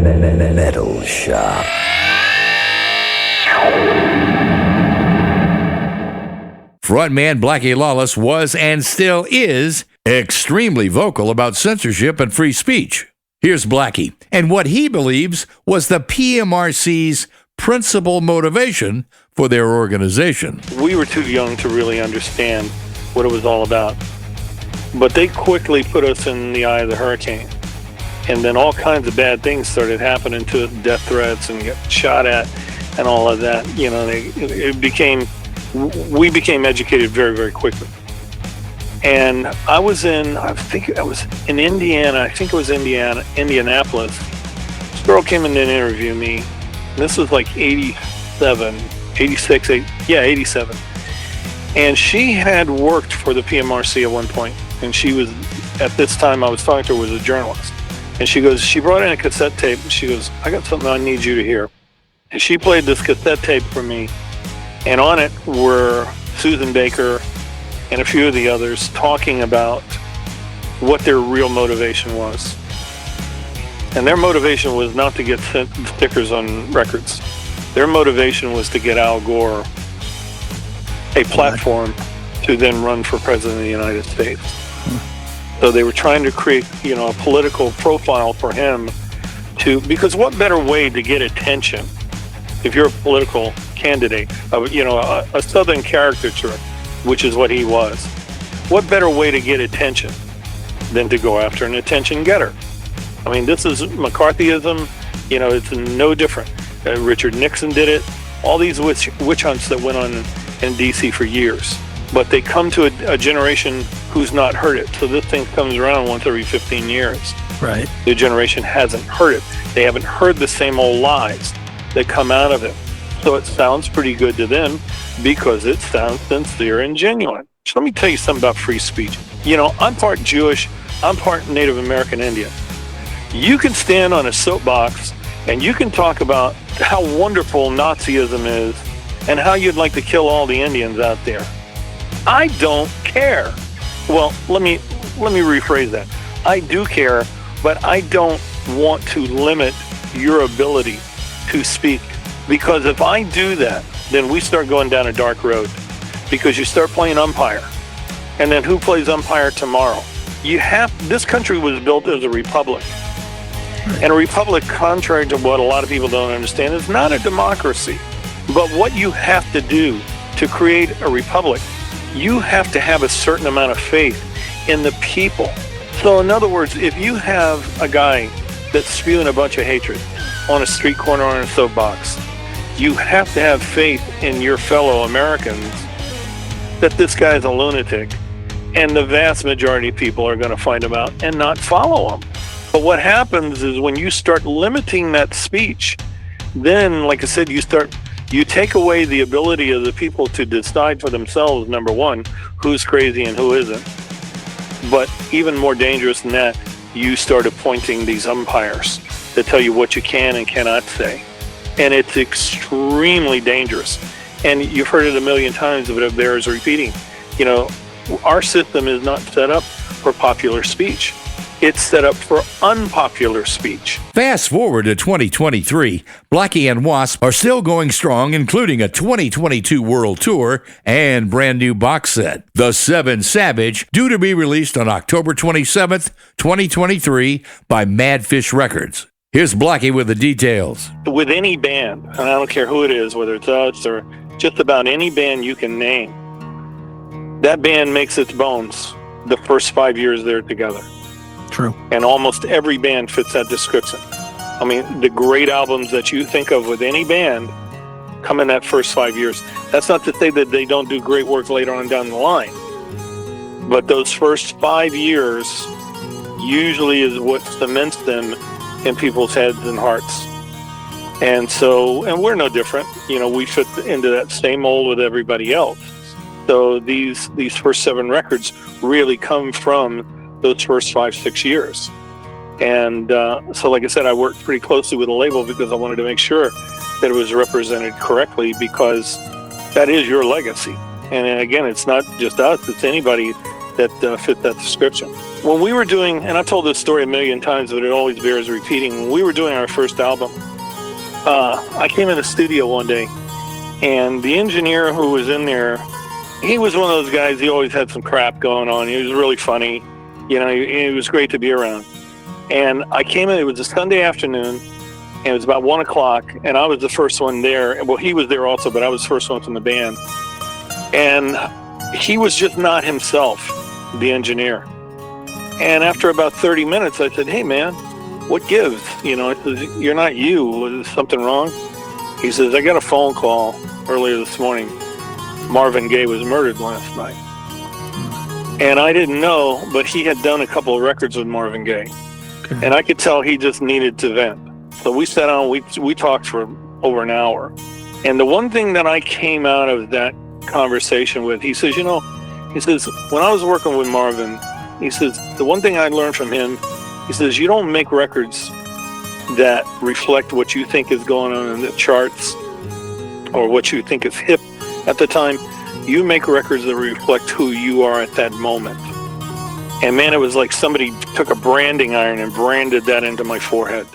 Metalshop. Frontman Blackie Lawless was and still is extremely vocal about censorship and free speech. Here's Blackie and what he believes was the PMRC's principal motivation for their organization. We were too young to really understand what it was all about. But they quickly put us in the eye of the hurricane. And then all kinds of bad things started happening to us, death threats and get shot at and all of that. You know, we became educated very, very quickly. And I think I was in Indianapolis. This girl came in and interviewed me. And this was like 87. And she had worked for the PMRC at one point. And she was, at this time I was talking to her, was a journalist. And she brought in a cassette tape. And she goes, I got something I need you to hear. And she played this cassette tape for me. And on it were Susan Baker and a few of the others talking about what their real motivation was. And their motivation was not to get stickers on records. Their motivation was to get Al Gore a platform to then run for president of the United States. So they were trying to create, a political profile for him because what better way to get attention if you're a political candidate, a Southern caricature, which is what he was. What better way to get attention than to go after an attention getter? I mean, this is McCarthyism, it's no different. Richard Nixon did it, all these witch hunts that went on in D.C. for years. But they come to a generation who's not heard it. So this thing comes around once every 15 years. Right. The generation hasn't heard it. They haven't heard the same old lies that come out of it. So it sounds pretty good to them because it sounds sincere and genuine. So let me tell you something about free speech. I'm part Jewish, I'm part Native American Indian. You can stand on a soapbox and you can talk about how wonderful Nazism is and how you'd like to kill all the Indians out there. I don't care. Well, let me rephrase that. I do care, but I don't want to limit your ability to speak. Because if I do that, then we start going down a dark road. Because you start playing umpire. And then who plays umpire tomorrow? This country was built as a republic. And a republic, contrary to what a lot of people don't understand, is not a democracy. But what you have to do to create a republic, you have to have a certain amount of faith in the people. So in other words, if you have a guy that's spewing a bunch of hatred on a street corner or on a soapbox, you have to have faith in your fellow Americans that this guy's a lunatic, and the vast majority of people are going to find him out and not follow him. But what happens is when you start limiting that speech, then, like I said, you take away the ability of the people to decide for themselves, number one, who's crazy and who isn't. But even more dangerous than that, you start appointing these umpires that tell you what you can and cannot say. And it's extremely dangerous. And you've heard it a million times, but it bears repeating. Our system is not set up for popular speech. It's set up for unpopular speech. Fast forward to 2023, Blackie and W.A.S.P are still going strong, including a 2022 world tour and brand new box set, The Seven Savage, due to be released on October 27th, 2023 by Madfish Records. Here's Blackie with the details. With any band, and I don't care who it is, whether it's us or just about any band you can name, that band makes its bones the first 5 years they're together. True. And almost every band fits that description. I mean, the great albums that you think of with any band come in that first 5 years. That's not to say that they don't do great work later on down the line. But those first 5 years usually is what cements them in people's heads and hearts. And we're no different. We fit into that same mold with everybody else. So these first 7 records really come from those first 5-6 years. And so like I said, I worked pretty closely with the label because I wanted to make sure that it was represented correctly, because that is your legacy. And again, it's not just us, it's anybody that fit that description. When we were doing, and I've told this story a million times, but it always bears repeating. When we were doing our first album, I came in the studio one day, and the engineer who was in there, he was one of those guys, he always had some crap going on. He was really funny. It was great to be around. And I came in, it was a Sunday afternoon, and it was about 1 o'clock, and I was the first one there. Well, he was there also, but I was the first one from the band. And he was just not himself, the engineer. And after about 30 minutes, I said, "Hey, man, what gives? I said, you're not you. Was something wrong?" He says, "I got a phone call earlier this morning. Marvin Gaye was murdered last night." And I didn't know, but he had done a couple of records with Marvin Gaye. Okay. And I could tell he just needed to vent. So we sat down, we talked for over an hour. And the one thing that I came out of that conversation with, he says, when I was working with Marvin, he says, the one thing I learned from him, he says, you don't make records that reflect what you think is going on in the charts or what you think is hip at the time. You make records that reflect who you are at that moment. And man, it was like somebody took a branding iron and branded that into my forehead.